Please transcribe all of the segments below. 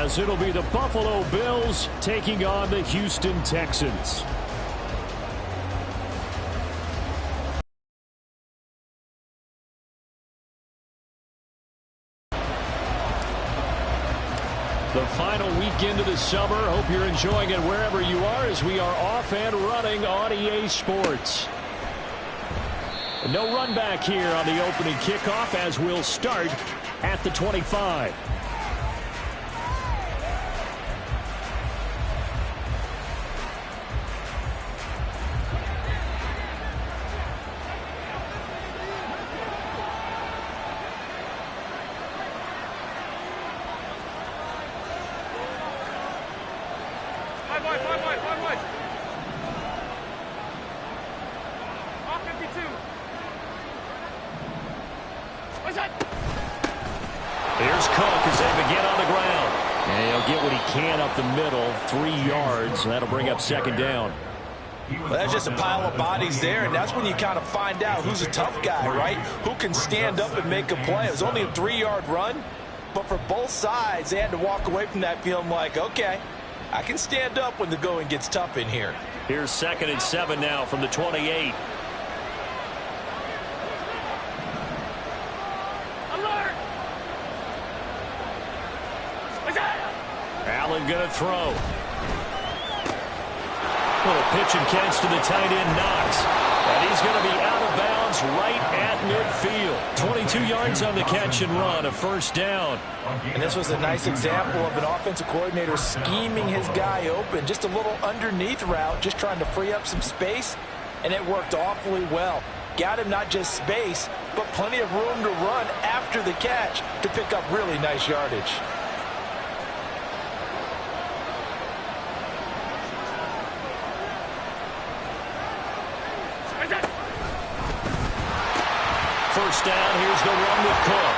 as it'll be the Buffalo Bills taking on the Houston Texans. The final weekend of the summer. Hope you're enjoying it wherever you are as we are off and running on EA Sports. No run back here on the opening kickoff as we'll start at the 25. Here's Cook as they begin on the ground. And he'll get what he can up the middle, 3 yards. That'll bring up second down. Well, that's just a pile of bodies there, and that's when you kind of find out who's a tough guy, right? Who can stand up and make a play. It was only a 3-yard run, but for both sides, they had to walk away from that feeling like, okay, I can stand up when the going gets tough in here. Here's 2nd and 7 now from the 28. Allen going to throw. Little pitch and catch to the tight end, Knox. And he's going to be out of bounds right at midfield. 22 yards on the catch and run, a first down. And this was a nice example of an offensive coordinator scheming his guy open. Just a little underneath route, just trying to free up some space. And it worked awfully well. Got him not just space, but plenty of room to run after the catch to pick up really nice yardage. First down, here's the run with Cook.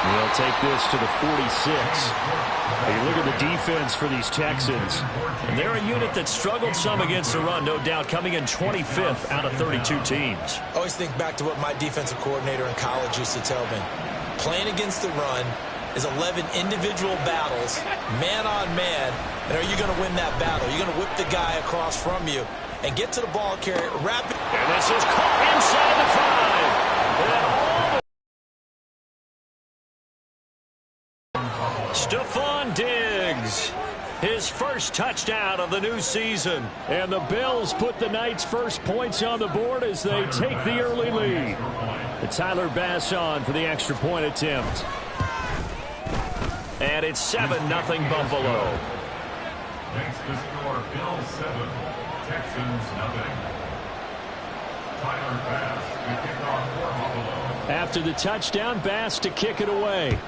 He'll take this to the 46. You look at the defense for these Texans. And they're a unit that struggled some against the run, no doubt, coming in 25th out of 32 teams. I always think back to what my defensive coordinator in college used to tell me. Playing against the run is 11 individual battles, man on man. And are you going to win that battle? You're going to whip the guy across from you and get to the ball carrier rapid. And this is caught inside the 5. Stephon Diggs, his first touchdown of the new season. And the Bills put the Knights' first points on the board as they take the early lead. And Tyler Bass on for the extra point attempt. And it's 7-0 Buffalo. Next to score, Bills 7, Texans 0. Tyler Bass to kick off for Buffalo. After the touchdown, Bass to kick it away.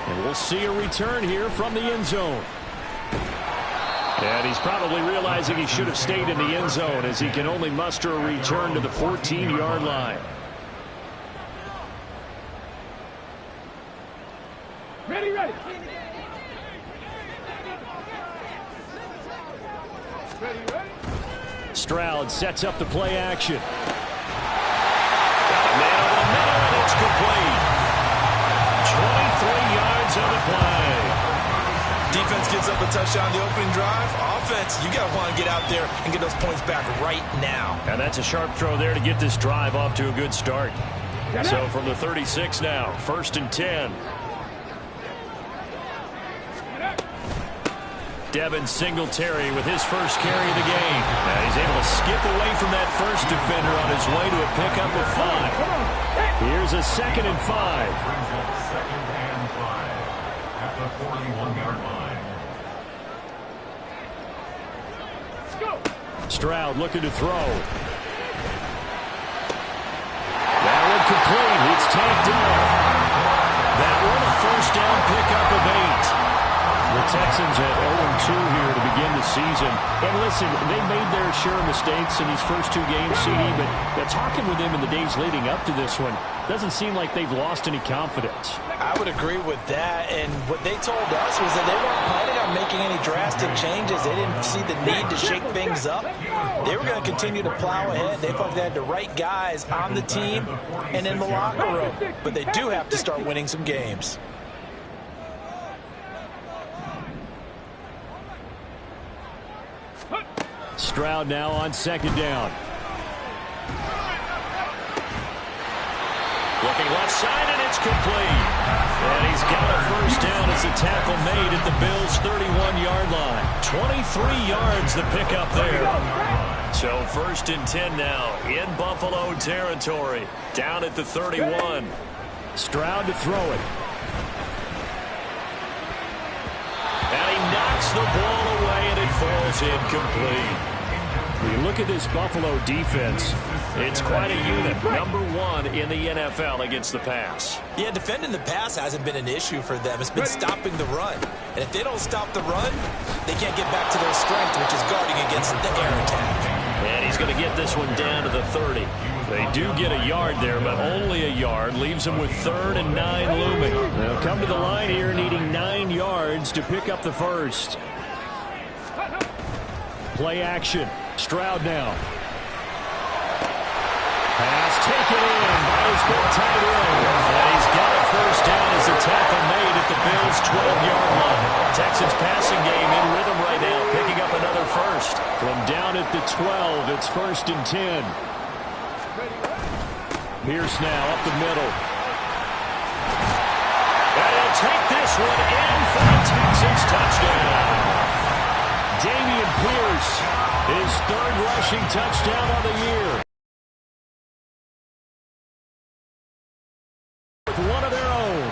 And we'll see a return here from the end zone. And he's probably realizing he should have stayed in the end zone as he can only muster a return to the 14-yard line. Ready, ready. Ready, ready. Stroud sets up the play action. Got a man over the middle, and it's complete. 23 yards on the play. Defense gives up a touchdown the opening drive. Offense, you got to want to get out there and get those points back right now. And that's a sharp throw there to get this drive off to a good start. So from the 36 now, 1st and 10. Devin Singletary with his first carry of the game. And he's able to skip away from that first defender on his way to a pickup of 5. Here's a 2nd and 5. Brings up 2nd and 5 at the 41-yard line. Let's go. Stroud looking to throw. That one complete. It's tagged off. That one a first down pickup of 8. The Texans at 0-2 here to begin the this season. And listen, they made their share of mistakes in these first 2 games, CD, but talking with them in the days leading up to this one, doesn't seem like they've lost any confidence. I would agree with that, and what they told us was that they weren't planning on making any drastic changes. They didn't see the need to shake things up. They were going to continue to plow ahead. They felt they had the right guys on the team and in the locker room, but they do have to start winning some games. Stroud now on 2nd down. Looking left side, and it's complete. And he's got a first down as a tackle made at the Bills' 31-yard line. 23 yards the pickup there. So 1st and 10 now in Buffalo territory. Down at the 31. Stroud to throw it. And he knocks the ball away, and it falls incomplete. When you look at this Buffalo defense, it's quite a unit. Number 1 in the NFL against the pass. Yeah, defending the pass hasn't been an issue for them. It's been stopping the run. And if they don't stop the run, they can't get back to their strength, which is guarding against the air attack. And he's going to get this one down to the 30. They do get a yard there, but only a yard. Leaves them with 3rd and 9 looming. They'll come to the line here needing 9 yards to pick up the first. Play action. Stroud now. Pass taken in by his big tight end. And he's got a first down as the tackle made at the Bills' 12-yard line. Texans passing game in rhythm right now, picking up another first. From down at the 12, it's 1st and 10. Pierce now up the middle. And he'll take this one in for the Texans touchdown. Dameon Pierce, his 3rd rushing touchdown of the year. With one of their own.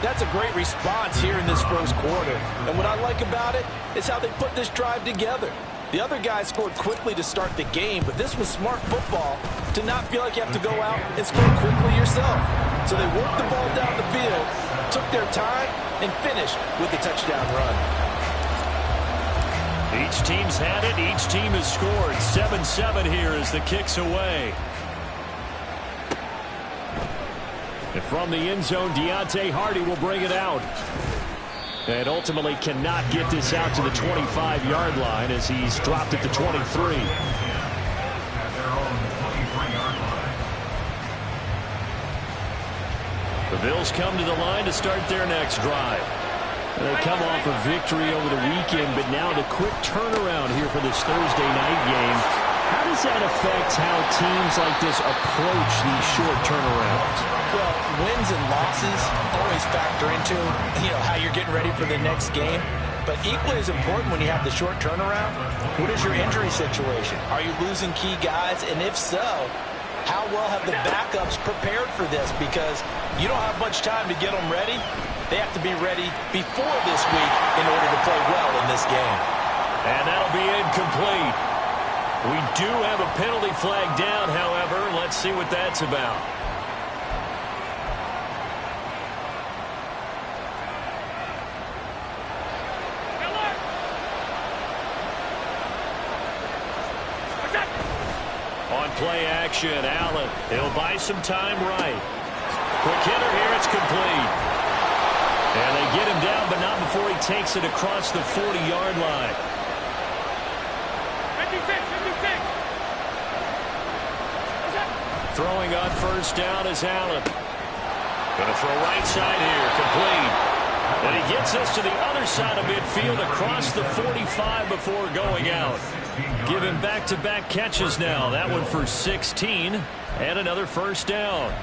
That's a great response here in this first quarter. And what I like about it is how they put this drive together. The other guys scored quickly to start the game, but this was smart football to not feel like you have to go out and score quickly yourself. So they worked the ball down the field, took their time, and finished with the touchdown run. Each team's had it. Each team has scored. 7-7 here as the kick's away. And from the end zone, Deontay Hardy will bring it out. And ultimately cannot get this out to the 25-yard line as he's dropped at the 23. The Bills come to the line to start their next drive. They come off a victory over the weekend, but now the quick turnaround here for this Thursday night game. How does that affect how teams like this approach these short turnarounds? Well, wins and losses always factor into, how you're getting ready for the next game. But equally as important when you have the short turnaround, what is your injury situation? Are you losing key guys? And if so, how well have the backups prepared for this? Because you don't have much time to get them ready. They have to be ready before this week in order to play well in this game. And that'll be incomplete. We do have a penalty flag down, however. Let's see what that's about. On play action, Allen. He'll buy some time right. Quick hitter here, it's complete. And they get him down, but not before he takes it across the 40-yard line. 56. Throwing on first down is Allen. Going to throw right side here, complete. And he gets us to the other side of midfield across the 45 before going out. Giving back-to-back catches now. That one for 16 and another first down.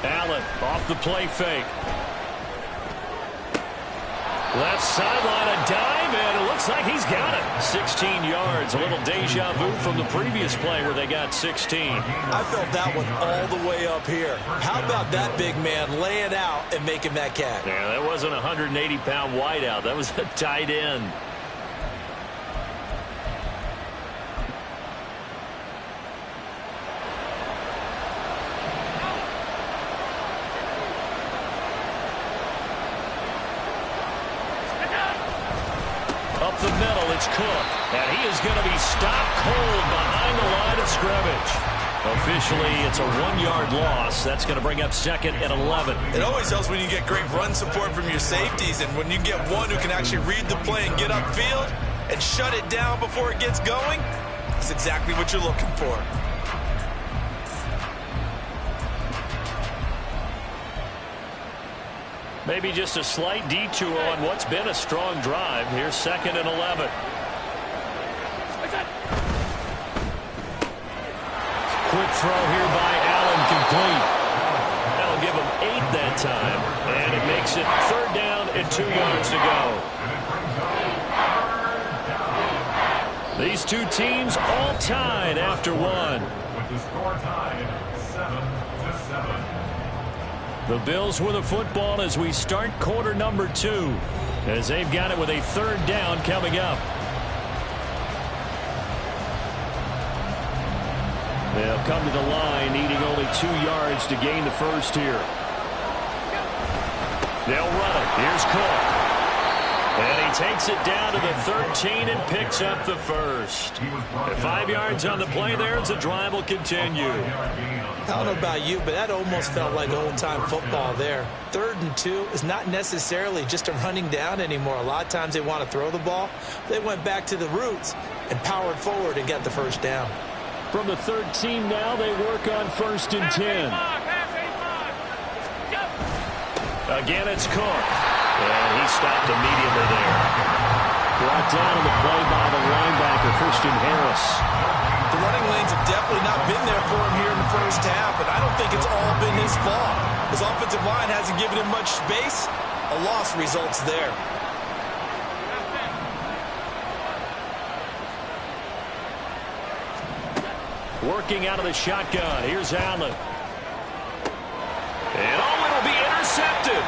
Allen off the play fake. Left sideline, a dive, and it looks like he's got it. 16 yards, a little deja vu from the previous play where they got 16. I felt that one all the way up here. How about that big man laying out and making that catch? Yeah, that wasn't a 180-pound wideout. That was a tight end. it's Cook, and he is going to be stopped cold behind the line of scrimmage. Officially, it's a 1-yard loss. That's going to bring up 2nd and 11. It always helps when you get great run support from your safeties, and when you get one who can actually read the play and get upfield and shut it down before it gets going, that's exactly what you're looking for. Maybe just a slight detour on what's been a strong drive. Here's 2nd and 11. Quick throw here by Allen, complete. That'll give him 8 that time, and it makes it 3rd down and 2 yards to go. These two teams all tied after one. With the score tied 7-7. The Bills with the football as we start quarter number 2, as they've got it with a 3rd down coming up. They'll come to the line, needing only 2 yards to gain the first here. They'll run it. Here's Cook. And he takes it down to the 13 and picks up the first. At 5 yards on the play there as the drive will continue. I don't know about you, but that almost felt like old-time football there. 3rd and 2 is not necessarily just a running down anymore. A lot of times they want to throw the ball. They went back to the roots and powered forward and got the first down. From the 13 now, they work on 1st and 10. Again, it's Cook. And he stopped immediately there. Brought down on the play by the linebacker, Christian Harris. The running lanes have definitely not been there for him here in the first half, and I don't think it's all been his fault. His offensive line hasn't given him much space. A loss results there. Working out of the shotgun. Here's Allen. And it'll be intercepted.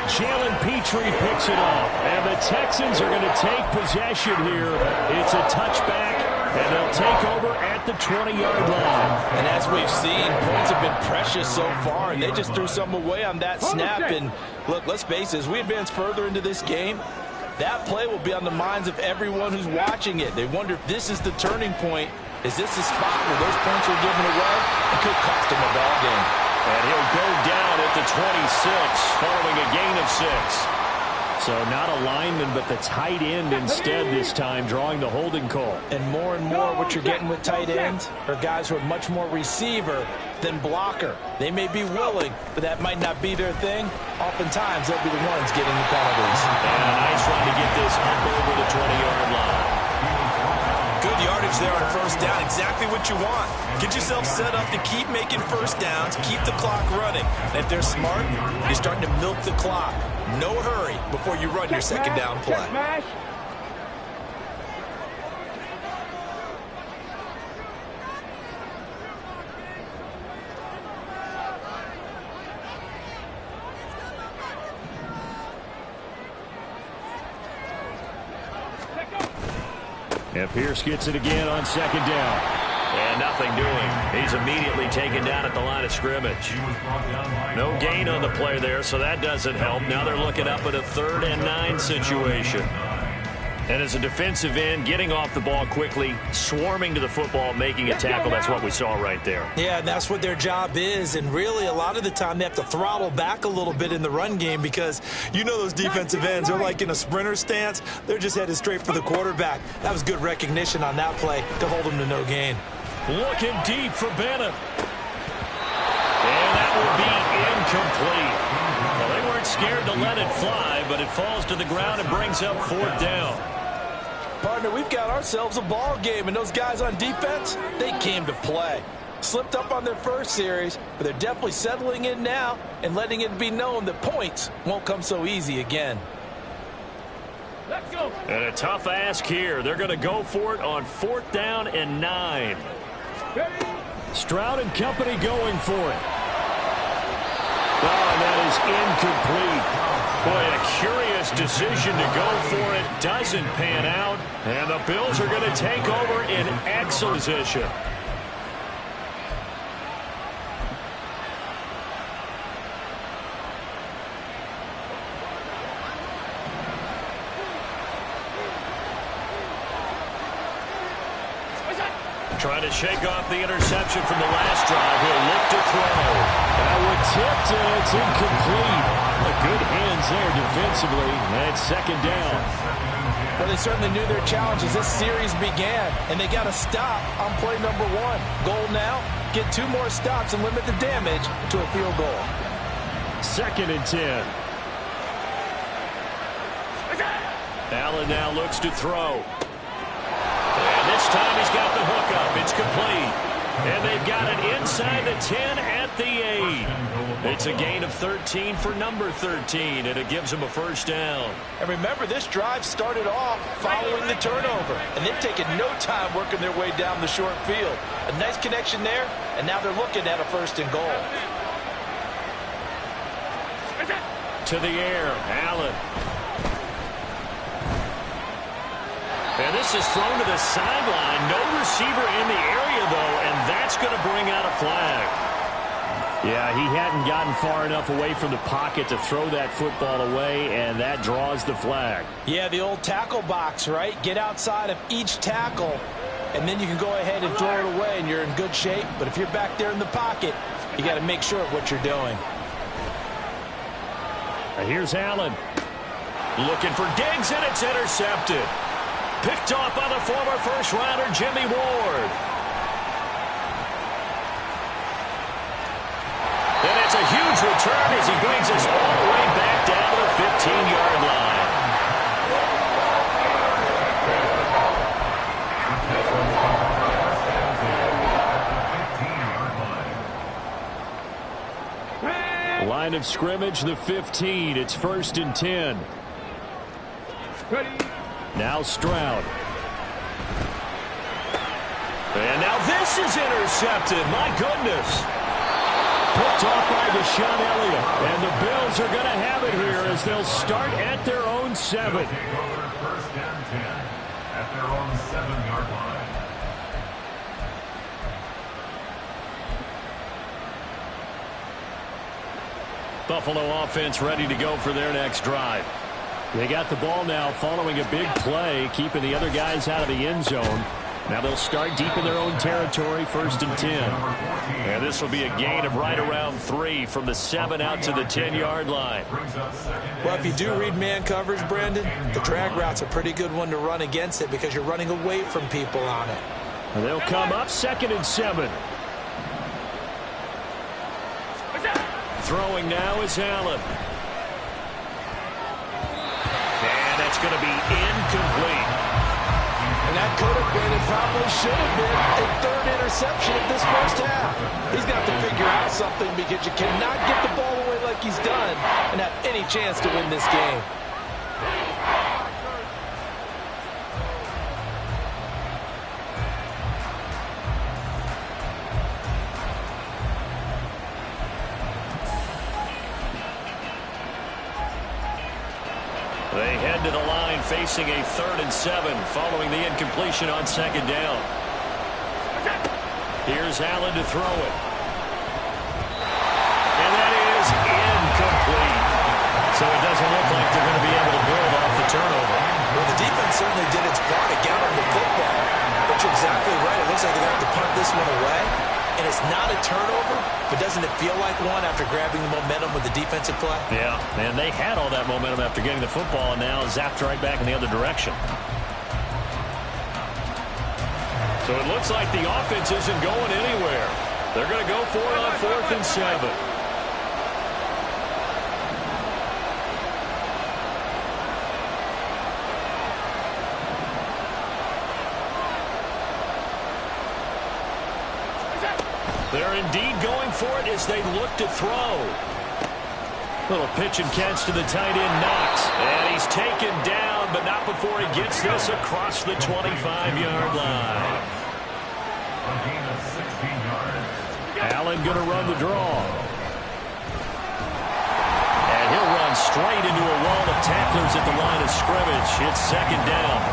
Jalen Petrie picks it up. And the Texans are going to take possession here. It's a touchback, and they'll take over at the 20-yard line. And as we've seen, points have been precious so far, and they just threw some away on that snap. And look, let's face it, as we advance further into this game, that play will be on the minds of everyone who's watching it. They wonder if this is the turning point. Is this the spot where those points are given away? It could cost him a ball game. And he'll go down at the 26 following a gain of 6. So not a lineman, but the tight end instead this time, drawing the holding call. And more what you're getting with tight ends are guys who are much more receiver than blocker. They may be willing, but that might not be their thing. Oftentimes, they'll be the ones getting the penalties. And a nice run to get this up over the 20-yard line. Good yardage there on 1st down. Exactly what you want. Get yourself set up to keep making 1st downs, keep the clock running. And if they're smart, you're starting to milk the clock. No hurry before you run your 2nd down play. And Pierce gets it again on 2nd down. And nothing doing. He's immediately taken down at the line of scrimmage. No gain on the play there, so that doesn't help. Now they're looking up at a 3rd and 9 situation. And as a defensive end, getting off the ball quickly, swarming to the football, making a tackle, that's what we saw right there. Yeah, and that's what their job is. And really, a lot of the time, they have to throttle back a little bit in the run game because you know those defensive ends, they're like in a sprinter stance. They're just headed straight for the quarterback. That was good recognition on that play to hold them to no gain. Looking deep for Bennett. And that will be incomplete. Well, they weren't scared to let it fly, but it falls to the ground and brings up 4th down. Partner, we've got ourselves a ball game, and those guys on defense, they came to play. Slipped up on their first series, but they're definitely settling in now and letting it be known that points won't come so easy again. Let's go. And a tough ask here. They're going to go for it on 4th down and 9. Stroud and company going for it. Oh, and that is incomplete. Boy, a curious decision to go for it. Doesn't pan out. And the Bills are going to take over in excellent position. Trying to shake off the interception from the last drive. He'll look to throw. That one tipped, and it's incomplete. Good hands there defensively. And it's second down. Well, they certainly knew their challenge as this series began, and they got to stop on play number 1. Goal now, get 2 more stops and limit the damage to a field goal. Second and 10. Allen now looks to throw. And this time he's got the hook up. It's complete. And they've got it inside the 10 at the 8. It's a gain of 13 for number 13, and it gives them a first down. And remember, this drive started off following the turnover, and they've taken no time working their way down the short field. A nice connection there, and now they're looking at a first and goal. To the air, Allen. And this is thrown to the sideline. No receiver in the area, though, and that's going to bring out a flag. Yeah, he hadn't gotten far enough away from the pocket to throw that football away, and that draws the flag. Yeah, the old tackle box, right? Get outside of each tackle, and then you can go ahead and throw it away, and you're in good shape. But if you're back there in the pocket, you got to make sure of what you're doing. Here's Allen. Looking for Diggs, and it's intercepted. Picked off by the former first-rounder Jimmy Ward. And it's a huge return as he brings us all the way back down to the 15-yard line. Line of scrimmage, the 15. It's first and 10. Ready. Now Stroud. And now this is intercepted. My goodness. Picked off by Deshaun Elliott. And the Bills are going to have it here as they'll start at their own 7. Take over first and 10 at their own 7-yard line. Buffalo offense ready to go for their next drive. They got the ball now following a big play, keeping the other guys out of the end zone. Now they'll start deep in their own territory, first and 10. And this will be a gain of right around 3 from the 7 out to the 10-yard line. Well, if you do read man coverage, Brandon, the drag route's a pretty good one to run against it because you're running away from people on it. And they'll come up second and 7. Throwing now is Allen. And that's going to be incomplete. And that could have been and probably should have been a 3rd interception of this first half. He's got to figure out something because you cannot get the ball away like he's done and have any chance to win this game. They head to the line facing a 3rd and 7 following the incompletion on second down. Here's Allen to throw it. And that is incomplete. So it doesn't look like they're going to be able to build off the turnover. Well, the defense certainly did its part to gather the football. But you're exactly right. It looks like they're going to have to punt this one away. And it's not a turnover, but doesn't it feel like one after grabbing the momentum with the defensive play? Yeah, and they had all that momentum after getting the football and now zapped right back in the other direction. So it looks like the offense isn't going anywhere. They're going to go for it on 4th and 7. They're indeed going for it as they look to throw. Little pitch and catch to the tight end, Knox. And he's taken down, but not before he gets this across the 25-yard line. A gain of 16 yards. Allen going to run the draw. And he'll run straight into a wall of tacklers at the line of scrimmage. It's second down.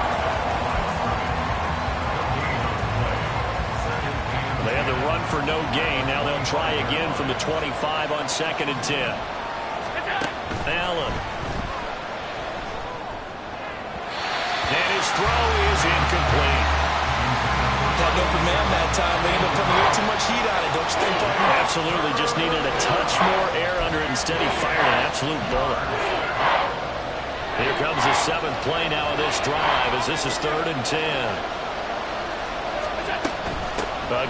They had the run for no gain. Now they'll try again from the 25 on 2nd and 10. Allen. And his throw is incomplete. Had an open man heat on it, don't you think, partner? Absolutely. Just needed a touch more air under it. Instead, he fired an absolute bullet. Here comes the 7th play now of this drive as this is 3rd and 10.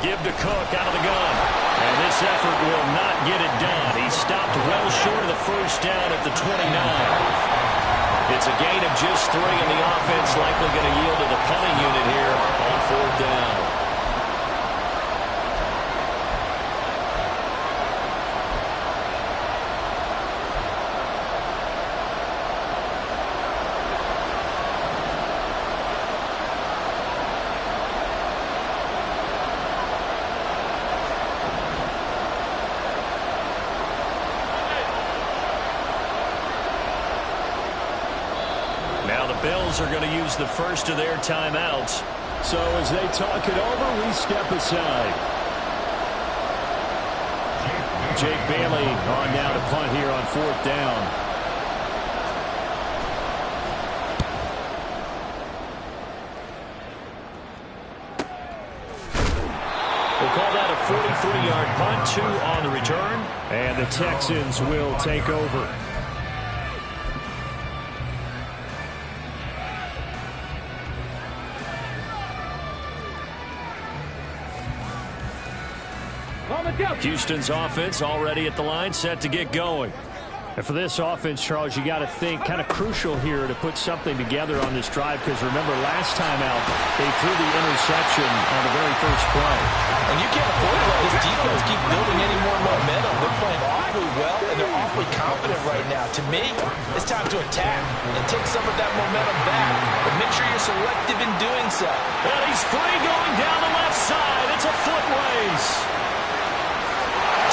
Give to Cook out of the gun. And this effort will not get it done. He stopped well short of the first down at the 29. It's a gain of just 3, and the offense likely going to yield to the punting unit here on 4th down. Bills are going to use the first of their timeouts. So as they talk it over, we step aside. Jake Bailey on now to punt here on 4th down. We'll call that a 43-yard punt, 2 on the return. And the Texans will take over. Houston's offense already at the line, set to get going. And for this offense, Charles, you got to think kind of crucial here to put something together on this drive, because remember last time out they threw the interception on the very first play. And you can't afford to let this defense keep building any more momentum. They're playing awfully well, and they're awfully confident right now. To me, it's time to attack and take some of that momentum back. But make sure you're selective in doing so. And he's free going down the left side. It's a foot race.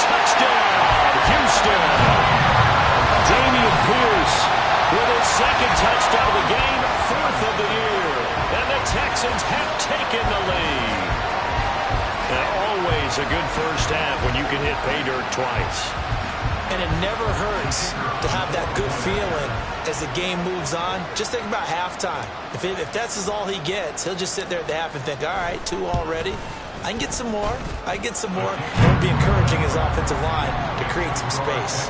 Touchdown, Houston. Dameon Pierce with his 2nd touchdown of the game, 4th of the year. And the Texans have taken the lead. And always a good first half when you can hit pay dirt twice. And it never hurts to have that good feeling as the game moves on. Just think about halftime. If that's all he gets, he'll just sit there at the half and think, all right, 2 already. I can get some more. I get some more. He'll be encouraging his offensive line to create some space.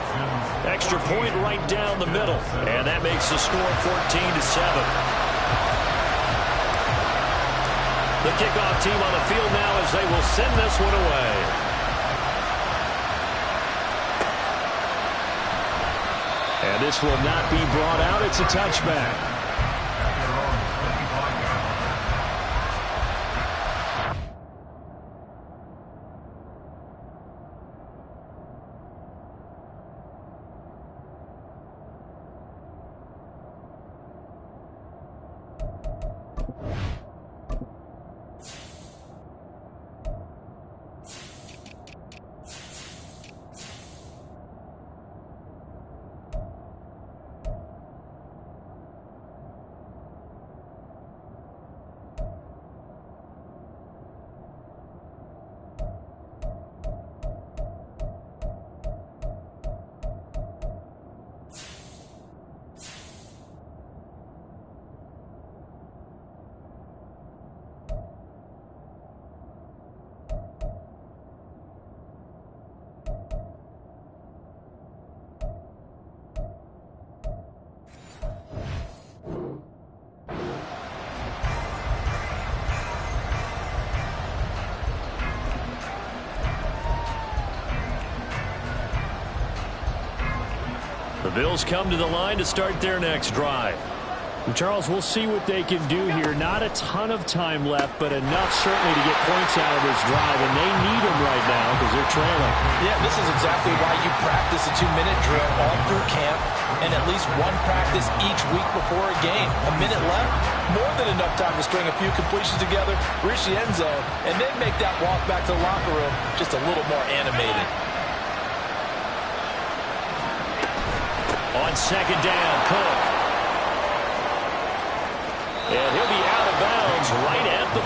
Extra point right down the middle. And that makes the score 14-7. The kickoff team on the field now as they will send this one away. And this will not be brought out. It's a touchback. The Bills come to the line to start their next drive. And Charles, we'll see what they can do here. Not a ton of time left, but enough certainly to get points out of this drive, and they need them right now because they're trailing. Yeah, this is exactly why you practice a 2-minute drill all through camp and at least one practice each week before a game. A minute left, more than enough time to string a few completions together, reach the end zone, and then make that walk back to the locker room just a little more animated. On 2nd down, Cook. And he'll be out of bounds right at the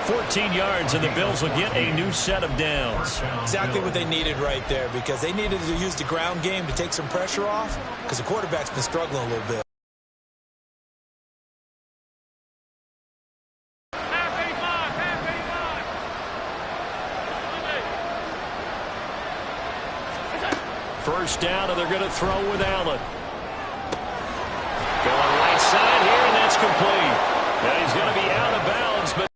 40. 14 yards, and the Bills will get a new set of downs. Exactly what they needed right there, because they needed to use the ground game to take some pressure off, because the quarterback's been struggling a little bit. First down, and they're going to throw with Allen. Going right side here, and that's complete. Now he's going to be out of bounds, but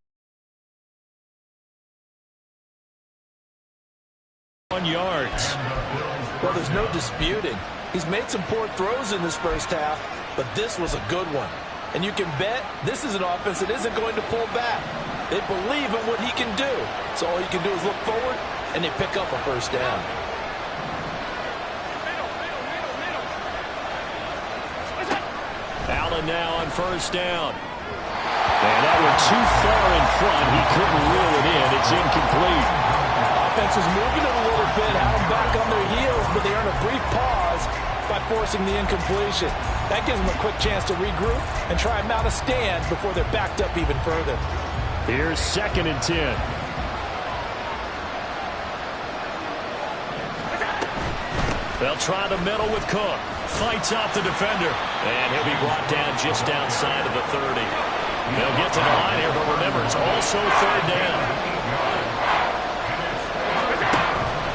1 yards. Well, there's no disputing. He's made some poor throws in this first half, but this was a good one. And you can bet this is an offense that isn't going to pull back. They believe in what he can do. So all you can do is look forward, and they pick up a first down. Allen now on first down. And that went too far in front. He couldn't reel it in. It's incomplete. Offense was moving it a little bit, had them back on their heels, but they earned a brief pause by forcing the incompletion. That gives them a quick chance to regroup and try and mount a stand before they're backed up even further. Here's 2nd and 10. They'll try the middle with Cook. Fights off the defender. And he'll be brought down just outside of the 30. They'll get to the line here, but remember, it's also 3rd down.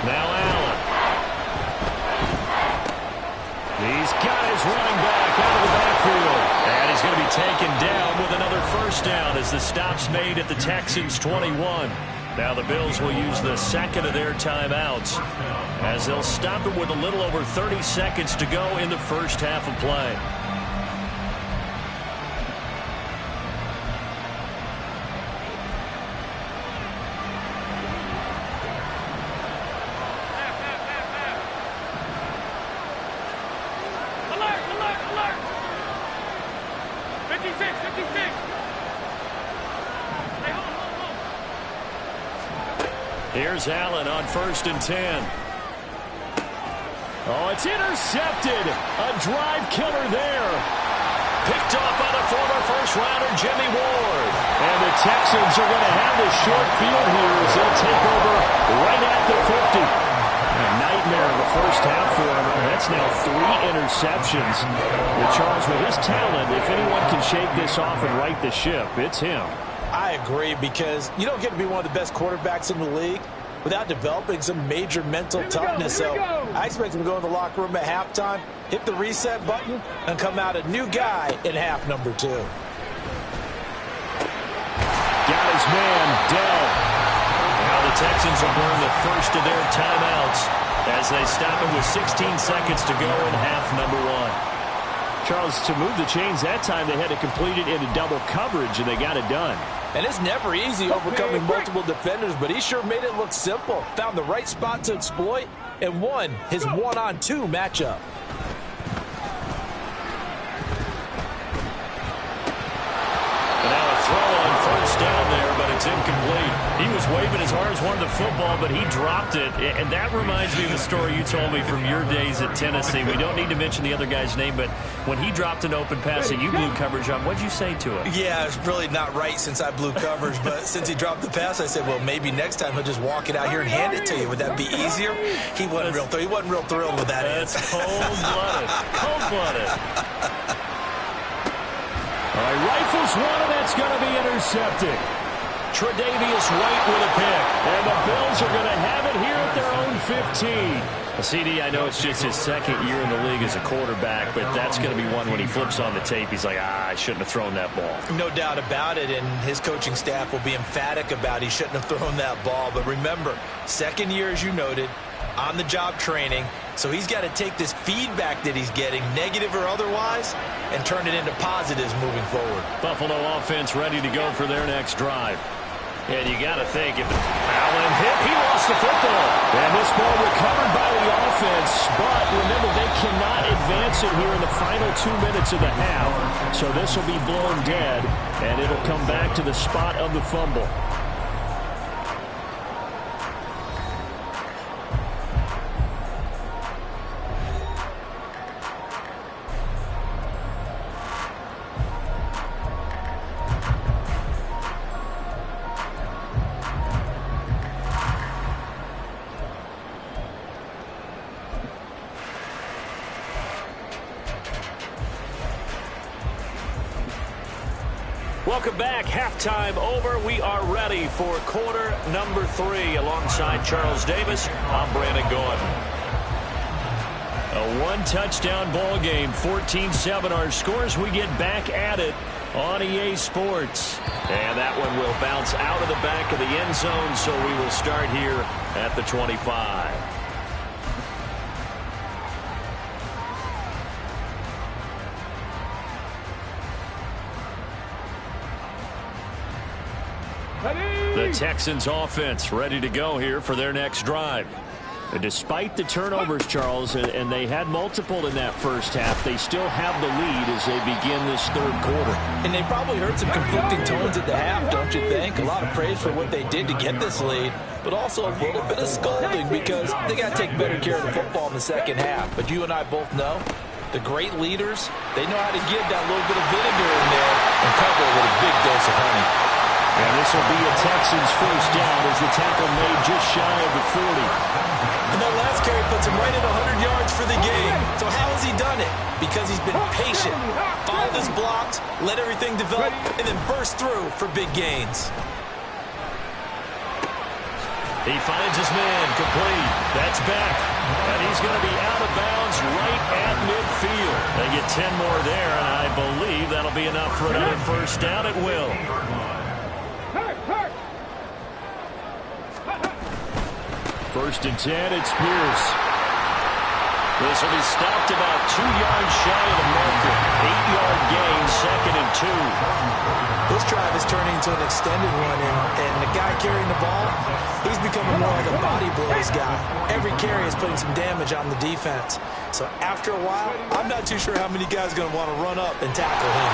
Now Allen. These guys running back out of the backfield. And he's going to be taken down with another first down as the stop's made at the Texans' 21. Now the Bills will use the 2nd of their timeouts as they'll stop it with a little over 30 seconds to go in the first half of play. Here's Allen on 1st and 10. Oh, it's intercepted. A drive killer there. Picked off by the former first-rounder Jimmy Ward. And the Texans are going to have the short field here as they'll take over right at the 50. A nightmare of the first half for him. That's now 3 interceptions. With Charles, with his talent, if anyone can shake this off and right the ship, it's him. I agree, because you don't get to be one of the best quarterbacks in the league without developing some major mental toughness. So I expect him to go in the locker room at halftime, hit the reset button, and come out a new guy in half number 2. Got his man, Dell. Now the Texans will burn the first of their timeouts as they stop it with 16 seconds to go in half number 1. Charles, to move the chains that time, they had to complete it into double coverage, and they got it done. And it's never easy overcoming multiple defenders, but he sure made it look simple. Found the right spot to exploit and won his 1-on-2 matchup. And now a throw on first down there, but it's incomplete. He was waving as hard as wanted the football, but he dropped it. And that reminds me of the story you told me from your days at Tennessee. We don't need to mention the other guy's name, but when he dropped an open pass that you blew coverage on, what'd you say to it? Yeah, it's really not right since I blew coverage, but since he dropped the pass, I said, well, maybe next time he'll just walk it out here and hand it to you. Would that be easier? He wasn't real thrilled with that. That's cold-blooded. Cold-blooded. All right, rifles one, and that's going to be intercepted. Tre'Davious White with a pick. And the Bills are going to have it here at their own 15. CD, I know it's just his 2nd year in the league as a quarterback, but that's going to be one when he flips on the tape, he's like, I shouldn't have thrown that ball. No doubt about it, and his coaching staff will be emphatic about he shouldn't have thrown that ball. But remember, 2nd year, as you noted, on-the-job training, so he's got to take this feedback that he's getting, negative or otherwise, and turn it into positives moving forward. Buffalo offense ready to go for their next drive. And you got to think, if Allen hit, he lost the football. And this ball recovered by the offense. But remember, they cannot advance it here in the final 2 minutes of the half. So this will be blown dead, and it'll come back to the spot of the fumble. Welcome back. Halftime over. We are ready for quarter number 3. Alongside Charles Davis, I'm Brandon Gordon. A one-touchdown ball game, 14-7 our scores. We get back at it on EA Sports. And that one will bounce out of the back of the end zone, so we will start here at the 25. The Texans offense ready to go here for their next drive. And despite the turnovers, Charles, and they had multiple in that first half, they still have the lead as they begin this third quarter. And they probably heard some conflicting tones at the half, don't you think? A lot of praise for what they did to get this lead, but also a little bit of scolding because they got to take better care of the football in the second half. But you and I both know the great leaders, they know how to give that little bit of vinegar in there and cover it with a big dose of honey. And this will be a Texans first down as the tackle made just shy of the 40. And that last carry puts him right at 100 yards for the game. So how has he done it? Because he's been patient, followed his blocks, let everything develop, and then burst through for big gains. He finds his man, complete. That's back. And he's going to be out of bounds right at midfield. They get 10 more there, and I believe that'll be enough for another first down. It will. First and 10, it's Pierce. This will be stopped about 2 yards shy of the marker. 8-yard gain, second and 2. This drive is turning into an extended one, and the guy carrying the ball, he's becoming more like a body blows guy. Every carry is putting some damage on the defense. So after a while, I'm not too sure how many guys are going to want to run up and tackle him.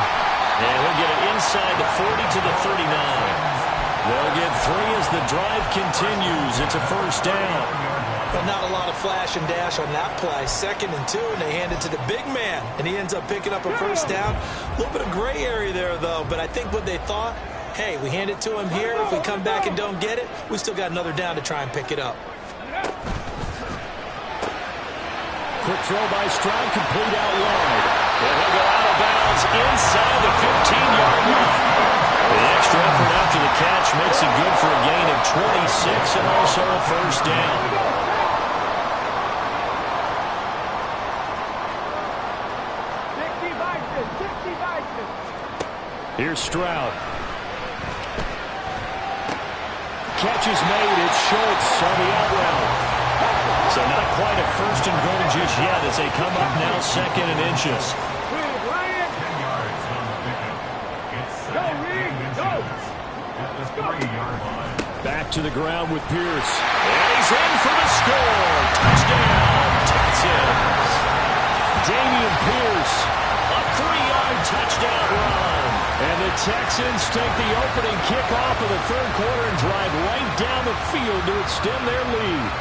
And he'll get it inside the 40 to the 39. They'll get 3 as the drive continues. It's a first down. But not a lot of flash and dash on that play. Second and 2, and they hand it to the big man, and he ends up picking up a first down. A little bit of gray area there, though, but I think what they thought, hey, we hand it to him here. If we come back and don't get it, we still got another down to try and pick it up. Quick throw by Stroud, complete out wide. And he'll go out of bounds inside the 15-yard line. The extra effort after the catch makes it good for a gain of 26 and also a first down. Here's Stroud. Catch is made. It's Schultz on the out route. So not quite a first and goal just yet as they come up now second and inches. Back to the ground with Pierce. And he's in for the score. Touchdown, Texans. Dameon Pierce, a 3-yard touchdown run. And the Texans take the opening kickoff of the third quarter and drive right down the field to extend their lead.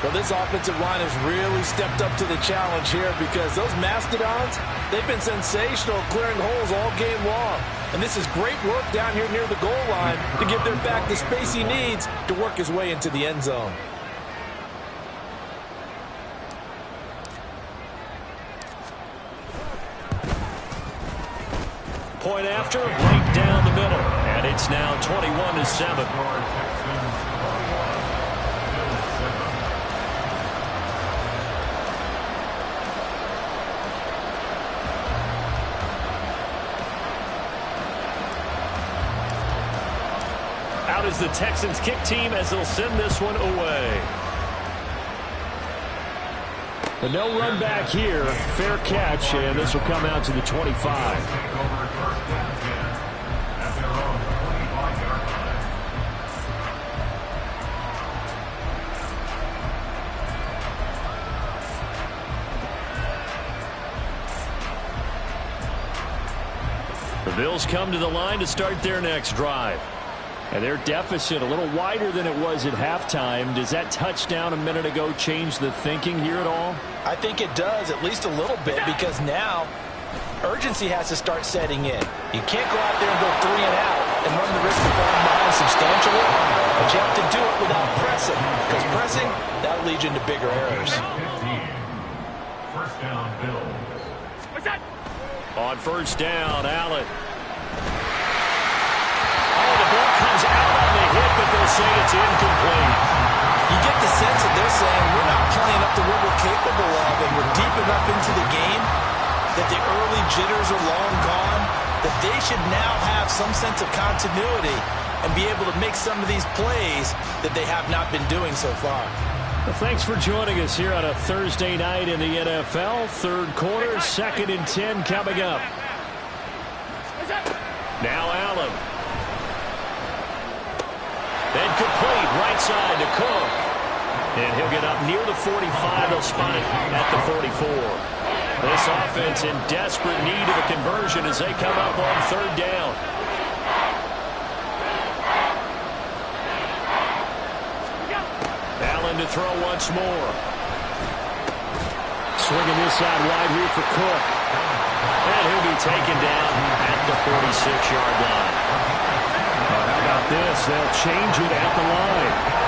Well, this offensive line has really stepped up to the challenge here because those Mastodons, they've been sensational clearing holes all game long. And this is great work down here near the goal line to give their back the space he needs to work his way into the end zone. Point after, right down the middle. And it's now 21-7. Out is the Texans kick team as they'll send this one away. But no run back here. Fair catch, and this will come out to the 25. The Bills come to the line to start their next drive. And their deficit a little wider than it was at halftime. Does that touchdown a minute ago change the thinking here at all? I think it does, at least a little bit, because now urgency has to start setting in. You can't go out there and go 3 and out and run the risk of falling behind substantially, but you have to do it without pressing, because pressing, that'll lead you into bigger errors. First down, Bills. On first down, Allen. Oh, the ball comes out on the hit, but they'll say it's incomplete. You get the sense that they're saying we're not playing up to what we're capable of, and we're deep enough into the game that the early jitters are long gone, that they should now have some sense of continuity and be able to make some of these plays that they have not been doing so far. Well, thanks for joining us here on a Thursday night in the NFL. Third quarter, 2nd and 10 coming up. Now Allen. Then complete, right side to Cook. And he'll get up near the 45. They'll spot it at the 44. This offense in desperate need of a conversion as they come up on 3rd down. Allen to throw once more. Swinging this side wide here for Cook. And he'll be taken down at the 46-yard line. How about this? They'll change it at the line.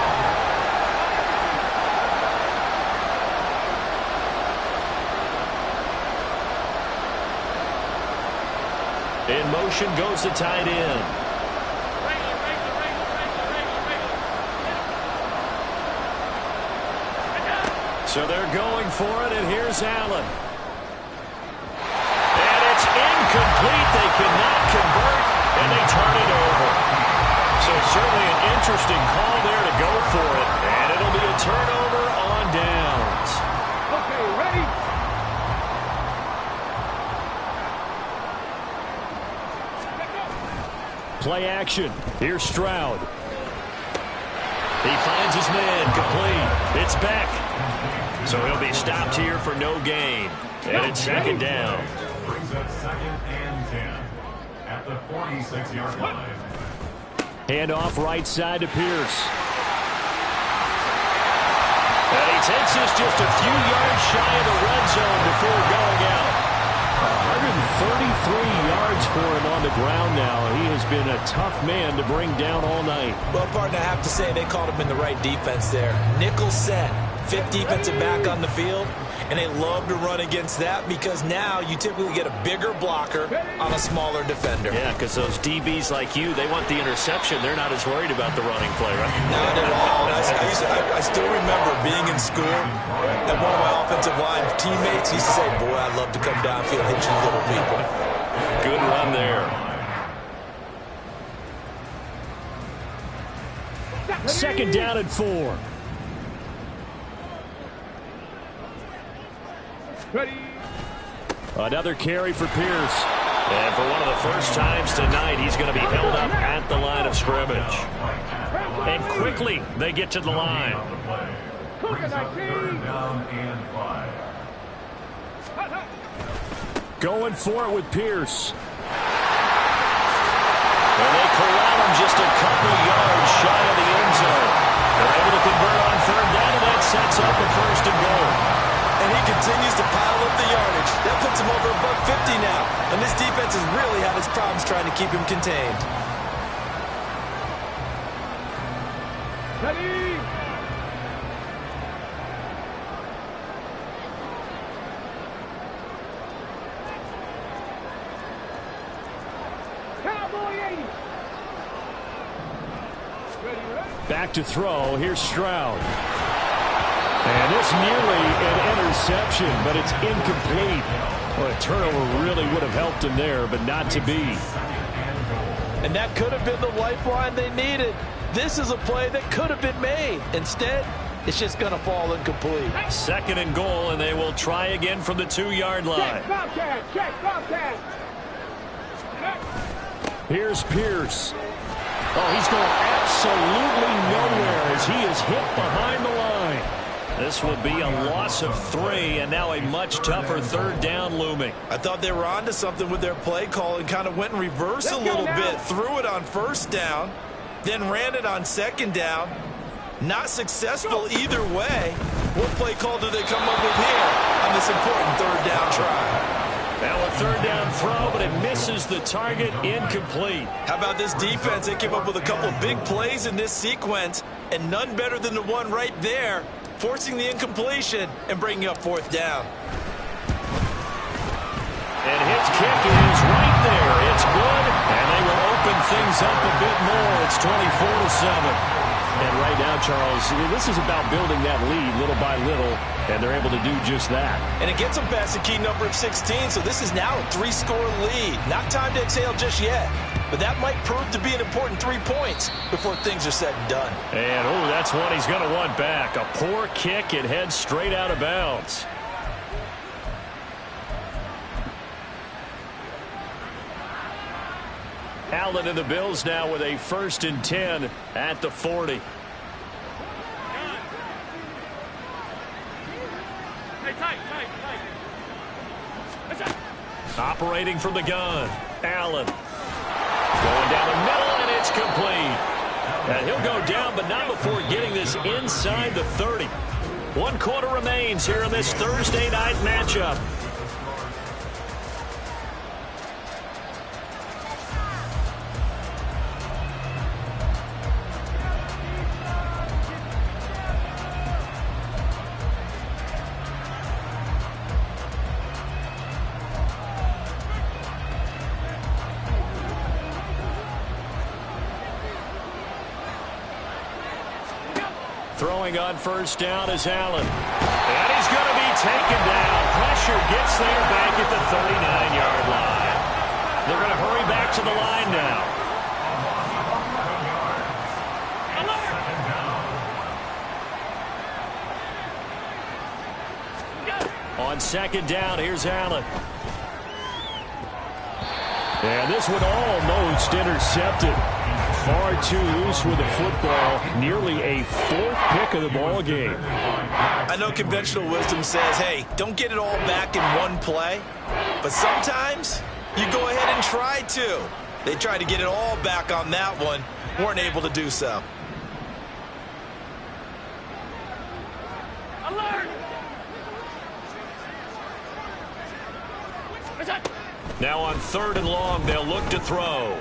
In motion goes the tight end. So they're going for it, and here's Allen. And it's incomplete. They cannot convert, and they turn it over. So certainly an interesting call there to go for it, and it'll be a turnover on downs. Okay, ready? Play action. Here's Stroud. He finds his man, complete. It's Beck. So he'll be stopped here for no gain. And it's 2nd down. Brings up 2nd and 10 at the 46-yard line. Hand off right side to Pierce. And he takes this just a few yards shy of the red zone before going out. 133 yards for him on the ground now. He has been a tough man to bring down all night. Well, partner, I have to say they called him in the right defense there. Nickel set, 5th defensive back on the field, and they love to run against that because now you typically get a bigger blocker on a smaller defender. Yeah, because those DBs like you, they want the interception. They're not as worried about the running play, right? Not at all. I still remember being in school, and one of my offensive line teammates used to say, boy, I'd love to come downfield and hit you little people. Good run there. 2nd down and 4. Ready? Another carry for Pierce. And for one of the first times tonight, he's going to be held up at the line of scrimmage. And quickly, they get to the line. Brings up 3rd down and 5. Going for it with Pierce. And they corral him just a couple yards shy of the end zone. They're able to convert on 3rd down, and that sets up the 1st and goal. And he continues to pile up the yardage. That puts him over $150 now. And this defense has really had its problems trying to keep him contained. Ready? Cowboy 80. Ready? Back to throw. Here's Stroud. And it's nearly an interception, but it's incomplete. Well, a turnover really would have helped him there, but not to be. And that could have been the lifeline they needed. This is a play that could have been made. Instead, it's just going to fall incomplete. 2nd and goal, and they will try again from the 2-yard line. Check, Bobcat. Check, Bobcat. Here's Pierce. Oh, he's going absolutely nowhere as he is hit behind the line. This will be a loss of 3, and now a much tougher 3rd down looming. I thought they were onto something with their play call and kind of went in reverse a little bit. Threw it on 1st down, then ran it on 2nd down. Not successful either way. What play call do they come up with here on this important 3rd down try? Now a 3rd down throw, but it misses the target, incomplete. How about this defense? They came up with a couple of big plays in this sequence, and none better than the one right there, forcing the incompletion and bringing up 4th down. And his kick is right there. It's good, and they will open things up a bit more. It's 24-7. And right now, Charles, this is about building that lead little by little, and they're able to do just that. And it gets them past the key number of 16, so this is now a 3-score lead. Not time to exhale just yet, but that might prove to be an important 3 points before things are said and done. And, oh, that's one he's going to want back. A poor kick, it heads straight out of bounds. Allen and the Bills now with a 1st and 10 at the 40. Operating from the gun, Allen. Going down the middle, and it's complete. And he'll go down, but not before getting this inside the 30. 1 quarter remains here in this Thursday night matchup. Throwing on 1st down is Allen. And he's going to be taken down. Pressure gets there back at the 39-yard line. They're going to hurry back to the line now. On 2nd down, here's Allen. And this one almost intercepted. Far too loose with the football. Nearly a 4th pick of the ball game. I know conventional wisdom says, hey, don't get it all back in one play. But sometimes you go ahead and try to. They tried to get it all back on that one. Weren't able to do so. Alert! Now on 3rd and long, they'll look to throw.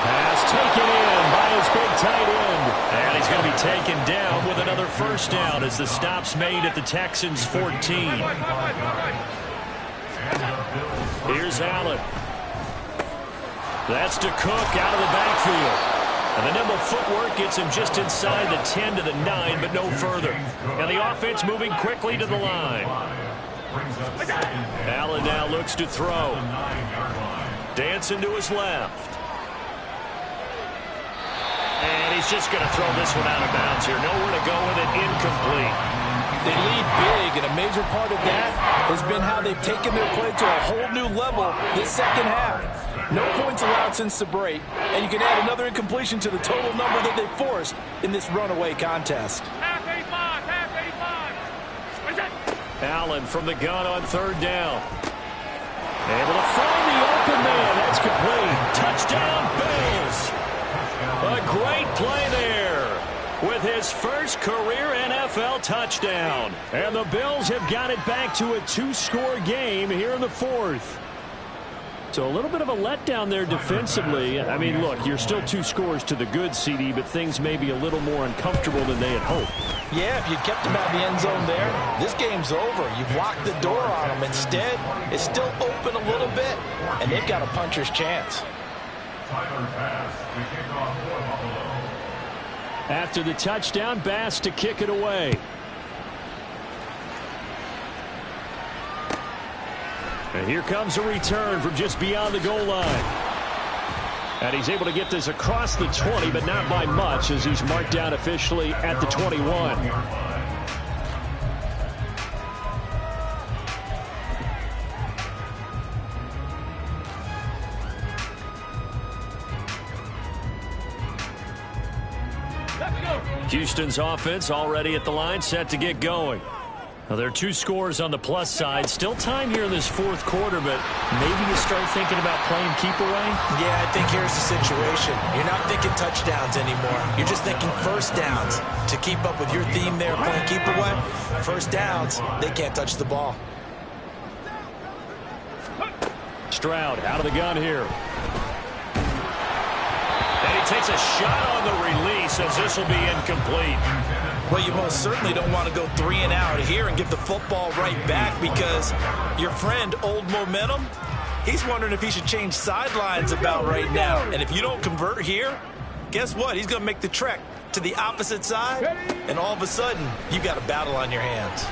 Pass taken in by his big tight end. And he's going to be taken down with another 1st down as the stop's made at the Texans' 14. Here's Allen. That's to Cook out of the backfield. And the nimble footwork gets him just inside the 10 to the 9, but no further. And the offense moving quickly to the line. Allen now looks to throw. Dancing to his left. And he's just going to throw this one out of bounds here. Nowhere to go with it. Incomplete. They lead big, and a major part of that has been how they've taken their play to a whole new level this 2nd half. No points allowed since the break, and you can add another incompletion to the total number that they forced in this runaway contest. Half 85, half 85. What is that? Allen from the gun on 3rd down. Able to find the open man. That's complete. Touchdown, Bills. A great play there with his 1st career NFL touchdown. And the Bills have got it back to a 2-score game here in the 4th. So a little bit of a letdown there defensively. I mean, look, you're still 2 scores to the good, CD, but things may be a little more uncomfortable than they had hoped. Yeah, if you'd kept them out of the end zone there, this game's over. You've locked the door on them. Instead, it's still open a little bit, and they've got a puncher's chance. After the touchdown, Bass to kick it away. And here comes a return from just beyond the goal line. And he's able to get this across the 20, but not by much, as he's marked down officially at the 21. Houston's offense already at the line, set to get going. Now, there are 2 scores on the plus side. Still time here in this 4th quarter, but maybe you start thinking about playing keep away? Yeah, I think here's the situation. You're not thinking touchdowns anymore. You're just thinking 1st downs. To keep up with your theme there, playing keep away, 1st downs, they can't touch the ball. Stroud out of the gun here. And he takes a shot on the release as this will be incomplete. Well, you most certainly don't want to go 3 and out here and give the football right back, because your friend, Old Momentum, he's wondering if he should change sidelines about right now. And if you don't convert here, guess what? He's going to make the trek to the opposite side, and all of a sudden, you've got a battle on your hands.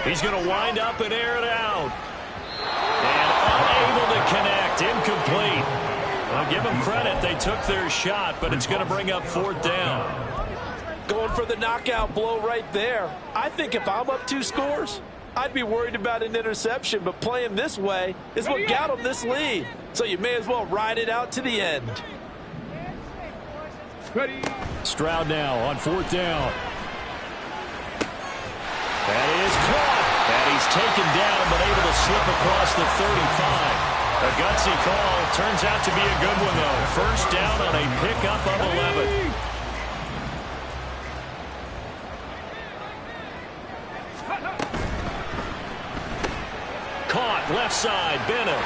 He's going to wind up and air it out. And unable to connect. Incomplete. I'll give them credit. They took their shot, but it's going to bring up 4th down. Going for the knockout blow right there. I think if I'm up 2 scores, I'd be worried about an interception, but playing this way is what got him this lead. So you may as well ride it out to the end. Stroud now on 4th down. That is caught. And he's taken down but able to slip across the 35. A gutsy call. Turns out to be a good one, though. 1st down on a pickup of 11. Caught left side. Bennett.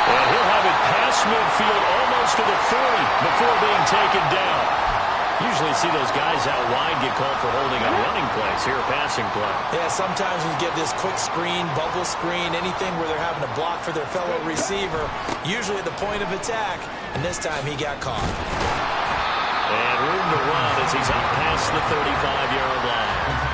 And he'll have it past midfield almost to the 40 before being taken down. Usually see those guys out wide get called for holding on running plays. Here, a passing play. Yeah, sometimes we get this quick screen, bubble screen, anything where they're having to block for their fellow receiver, usually at the point of attack, and this time he got caught. And room to run as he's up past the 35-yard line.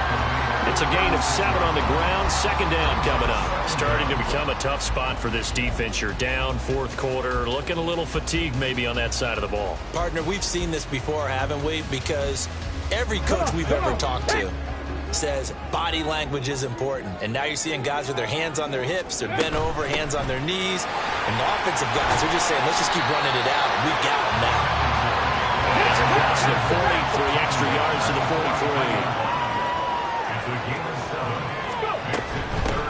It's a gain of 7 on the ground. 2nd down coming up. Starting to become a tough spot for this defense. You're down 4th quarter. Looking a little fatigued maybe on that side of the ball. Partner, we've seen this before, haven't we? Because every coach we've ever talked to says body language is important. And now you're seeing guys with their hands on their hips. They're bent over, hands on their knees. And the offensive guys are just saying, let's just keep running it out. We've got them now. It's across the 40, 3 extra yards to the 43.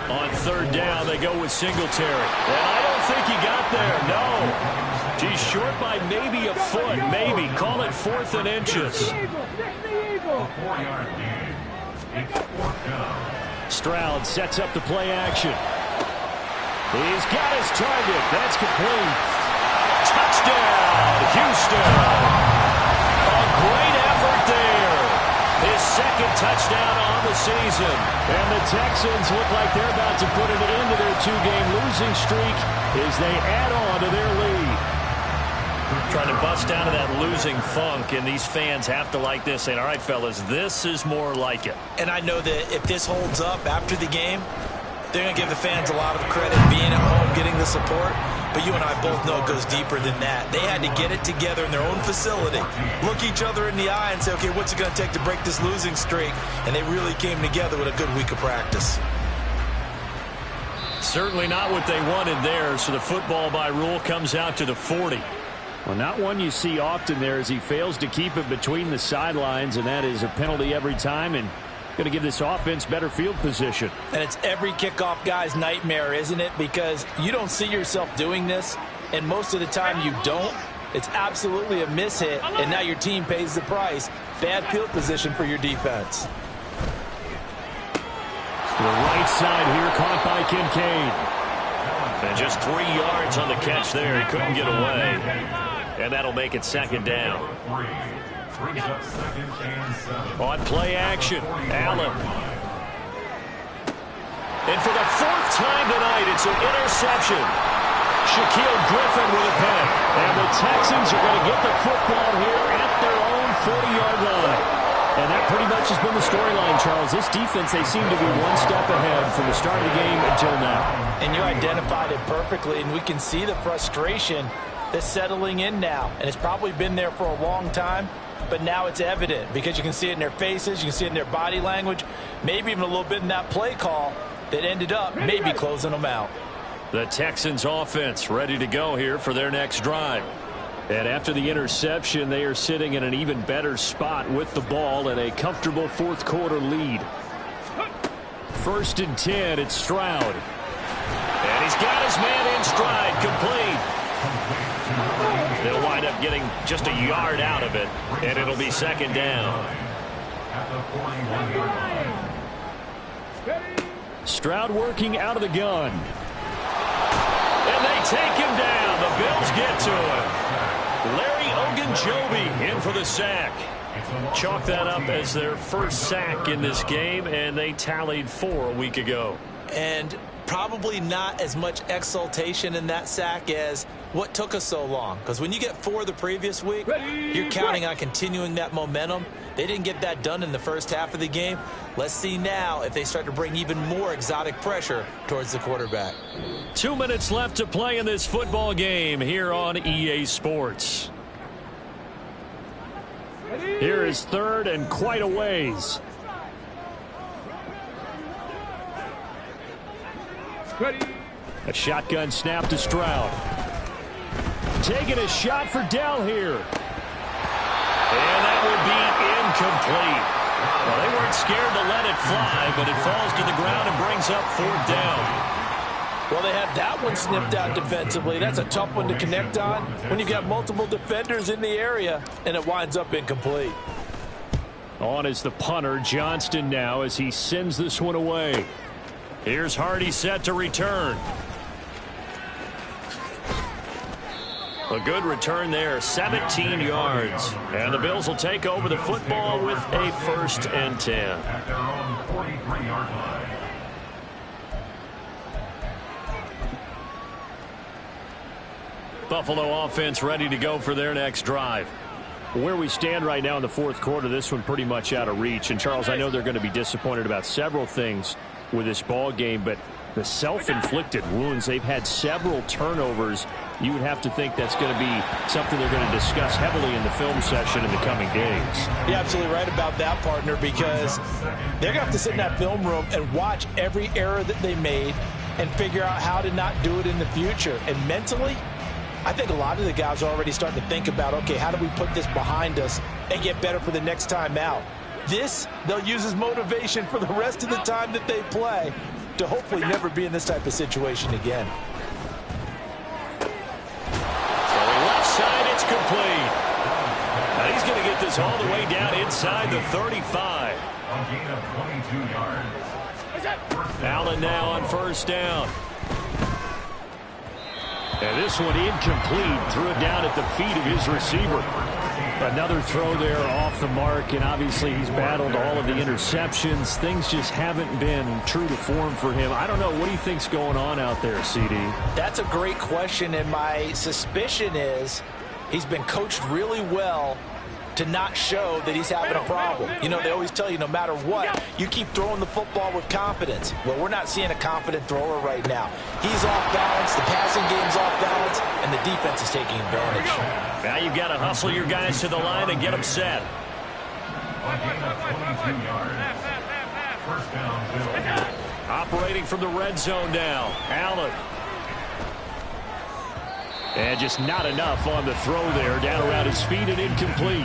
On 3rd down, they go with Singletary. And I don't think he got there, no. He's short by maybe a foot, maybe. Call it 4th and inches. Stroud sets up the play action. He's got his target. That's complete. Touchdown, Houston. A great effort there. His 2nd touchdown on the season. And the Texans look like they're about to put an end to their 2-game losing streak as they add on to their lead. Trying to bust out of that losing funk, and these fans have to like this. Saying, all right, fellas, this is more like it. And I know that if this holds up after the game, they're going to give the fans a lot of credit being at home, getting the support. But you and I both know it goes deeper than that. They had to get it together in their own facility, look each other in the eye and say, okay, what's it going to take to break this losing streak? And they really came together with a good week of practice. Certainly not what they wanted there, so the football by rule comes out to the 40. Well, not one you see often there as he fails to keep it between the sidelines, and that is a penalty every time, and going to give this offense better field position. And it's every kickoff guy's nightmare, isn't it? Because you don't see yourself doing this, and most of the time you don't. It's absolutely a mishit, and now your team pays the price. Bad field position for your defense. To the right side here, caught by Kincaid. And just 3 yards on the catch there. He couldn't get away. And that'll make it 2nd down. On play action, Allen. And for the 4th time tonight, it's an interception. Shaquille Griffin with a pick. And the Texans are going to get the football here at their own 40-yard line. And that pretty much has been the storyline, Charles. This defense, they seem to be one step ahead from the start of the game until now. And you identified it perfectly, and we can see the frustration that's settling in now. And it's probably been there for a long time, but now it's evident because you can see it in their faces, you can see it in their body language, maybe even a little bit in that play call that ended up maybe closing them out. The Texans offense ready to go here for their next drive. And after the interception, they are sitting in an even better spot with the ball and a comfortable 4th quarter lead. 1st and 10, it's Stroud. And he's got his man in stride, complete. They'll wind up getting just a yard out of it, and it'll be 2nd down. Stroud working out of the gun. And they take him down. The Bills get to him. Larry Ogunjobi in for the sack. Chalk that up as their first sack in this game, and they tallied 4 a week ago. And probably not as much exultation in that sack as what took us so long. Because when you get 4 the previous week, you're counting on continuing that momentum. They didn't get that done in the first half of the game. Let's see now if they start to bring even more exotic pressure towards the quarterback. 2 minutes left to play in this football game here on EA Sports. Here is third and quite a ways. A shotgun snap to Stroud. Taking a shot for Dell here. And that would be incomplete. Well, they weren't scared to let it fly, but it falls to the ground and brings up 4th down. Well, they had that one snipped out defensively. That's a tough one to connect on when you've got multiple defenders in the area, and it winds up incomplete. On is the punter, Johnston, now as he sends this one away. Here's Hardy set to return. A good return there, 17 yards. And the Bills will take over the football with a 1st and 10. At their own 43-yard line. Buffalo offense ready to go for their next drive. Where we stand right now in the 4th quarter, this one pretty much out of reach. And, Charles, I know they're going to be disappointed about several things with this ball game, but the self-inflicted wounds, they've had several turnovers. You would have to think that's going to be something they're going to discuss heavily in the film session in the coming days. You're absolutely right about that, partner, because they're going to have to sit in that film room and watch every error that they made and figure out how to not do it in the future. And mentally, I think a lot of the guys are already starting to think about, okay, how do we put this behind us and get better for the next time out? This, they'll use as motivation for the rest of the time that they play to hopefully never be in this type of situation again. So left side, it's complete. Now he's going to get this all the way down inside the 35. A gain of 22 yards. Allen now on 1st down. And this one incomplete. Threw it down at the feet of his receiver. Another throw there off the mark, and obviously he's battled all of the interceptions. Things just haven't been true to form for him. I don't know. What do you think's going on out there, CD? That's a great question, and my suspicion is he's been coached really well to not show that he's having a problem. You know, they always tell you no matter what, you keep throwing the football with confidence. Well, we're not seeing a confident thrower right now. He's off balance, the passing game's off balance, and the defense is taking advantage. Now you've got to hustle your guys to the line and get them set. A gain of 22 yards. 1st down, Bills. Operating from the red zone now. Allen. And just not enough on the throw there. Down around his feet and incomplete.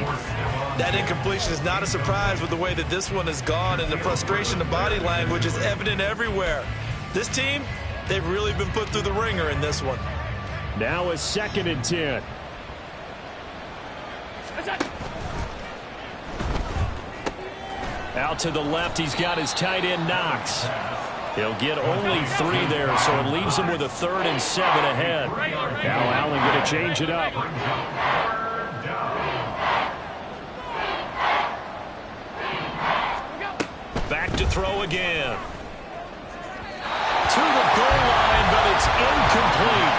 That incompletion is not a surprise with the way that this one has gone, and the frustration, the body language is evident everywhere. This team, they've really been put through the ringer in this one. Now a 2nd and 10. Out to the left, he's got his tight end Knox. He'll get only 3 there, so it leaves him with a 3rd and 7 ahead. Now Allen going to change it up. Back to throw again. To the goal line, but it's incomplete.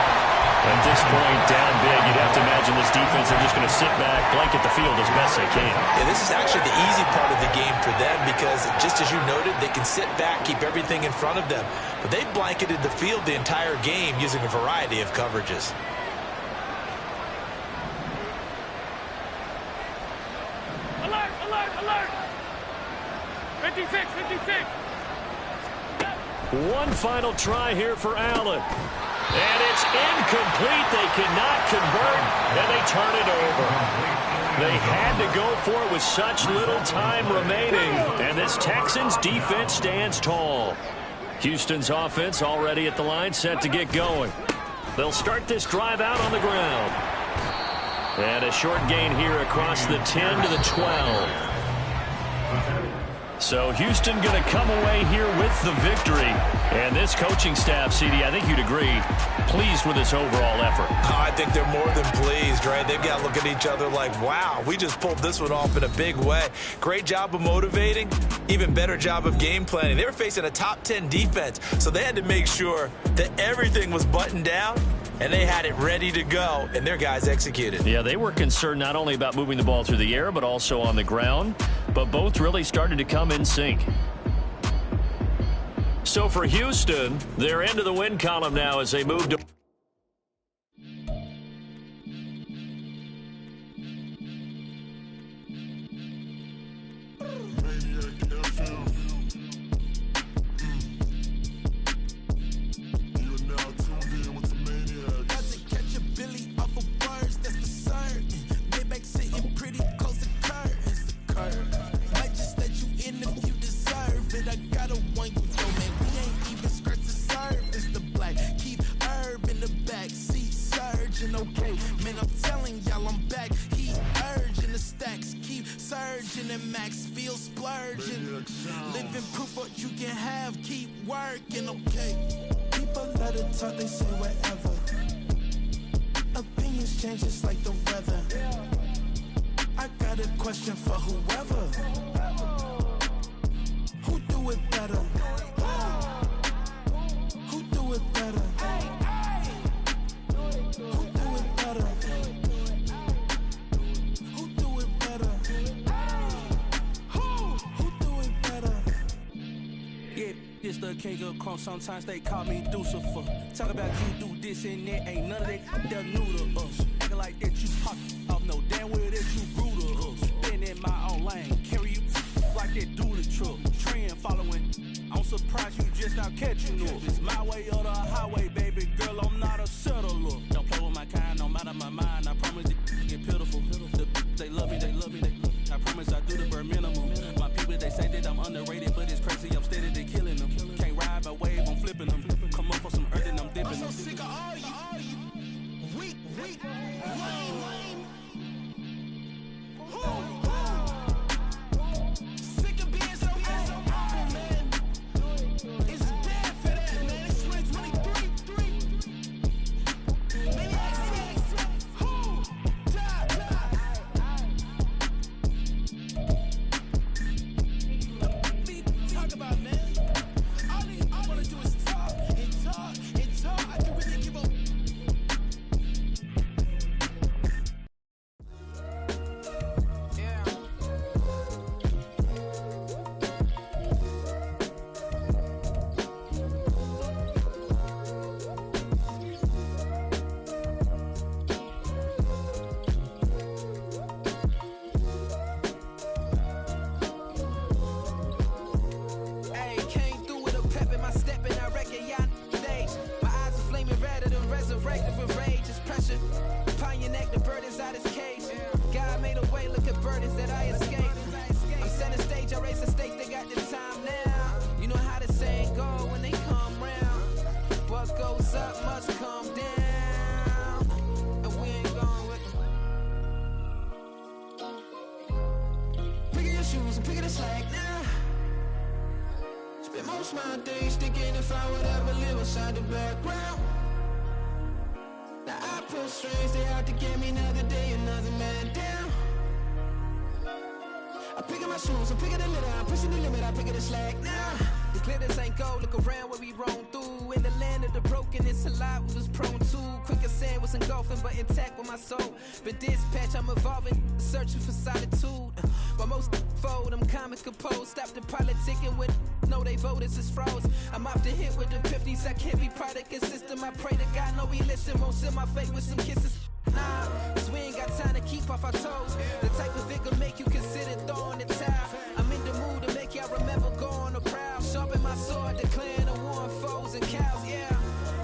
At this point, down big, you'd have to imagine this defense, they're just going to sit back, blanket the field as best they can. Yeah, this is actually the easy part of the game for them because, just as you noted, they can sit back, keep everything in front of them. But they've blanketed the field the entire game using a variety of coverages. Alert, alert, alert! 56, 56! One final try here for Allen. And it's incomplete. They cannot convert, and they turn it over. They had to go for it with such little time remaining, and this Texans defense stands tall. Houston's offense already at the line, set to get going. They'll start this drive out on the ground. And a short gain here across the 10 to the 12. So Houston going to come away here with the victory. And this coaching staff, CD, I think you'd agree, pleased with this overall effort. I think they're more than pleased, right? They've got to look at each other like, wow, we just pulled this one off in a big way. Great job of motivating, even better job of game planning. They were facing a top 10 defense, so they had to make sure that everything was buttoned down and they had it ready to go, and their guys executed. Yeah, they were concerned not only about moving the ball through the air, but also on the ground. But both really started to come in sync. So for Houston, they're into the win column now as they move to... Living proof what you can have, keep working, okay? People let it talk, they say whatever. Opinions change just like the weather. I got a question for whoever. Who do it better? Who do it better? Who do it better? Who do it better? This the king of crunk, sometimes they call me Lucifer. Talk about you do this and that, ain't none of that, they're new to us. Acting like that you pop off, no damn well that you grew to us. Been in my own lane, carry you like that do the truck. Trend following, I'm surprised you just not catching up. It's my way or the highway, baby girl, I'm not a settler. Don't play with my kind, no matter my mind, I promise it get pitiful. They love me, they love me, I promise I do the bare minimum. My people, they say that I'm underrated, but it's crazy, I'm steady, they killing them. Can't ride my wave, I'm flipping them. Come up for some earth and I'm dipping them. I'm so sick of all you weak, lame. Sick of being so old, man. It's dead for that, man. It's 2023. Talk about, man. All I wanna do is talk and talk and talk. I can really give up. Most my days thinking if I would ever live inside the background. Now I pull strings, they out to get me another day, another man down. I'm picking my shoes, I'm picking the litter, I'm pushing the limit, I'm picking the slack now. The glitters ain't gold, look around where we roam through. In the land of the broken, it's a lot we was prone to. Quick as sand was engulfing, but intact with my soul. But dispatch, I'm evolving, searching for solitude. While most fold, I'm comic composed. Stop the politicking when know they voters is froze. I'm off the hit with the 50s, I can't be product and system. I pray to God, no he listen, won't send my fate with some kisses. Nah, cause we ain't got time to keep off our toes. The type of vigor make you consider throwing the towel. I'm in the mood to make y'all remember going to proud. Sharpen my sword, declaring the war on foes and cows, yeah.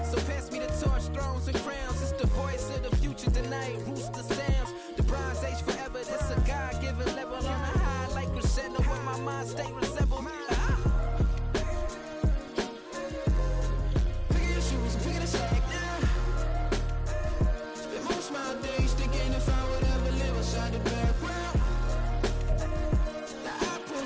So pass me the torch, thrones and crowns. It's the voice of the future tonight, rooster sounds. The Bronze Age forever, this a God-given level on a high like crescendo when my mind stay resembled. Pick your shoes, pick the slack now. Spend most my days thinking if I would ever live inside the background. Now I pull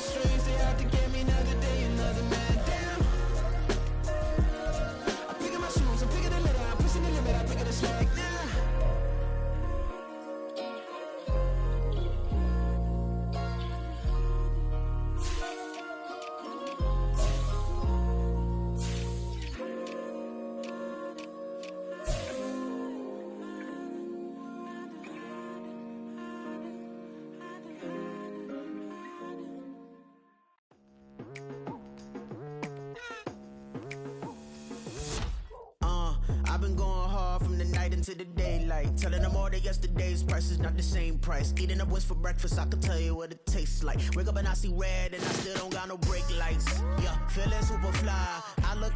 night into the daylight. Telling them all that yesterday's price is not the same price. Eating up wings for breakfast, I can tell you what it tastes like. Wake up and I see red and I still don't got no brake lights. Yeah, feeling super fly. I look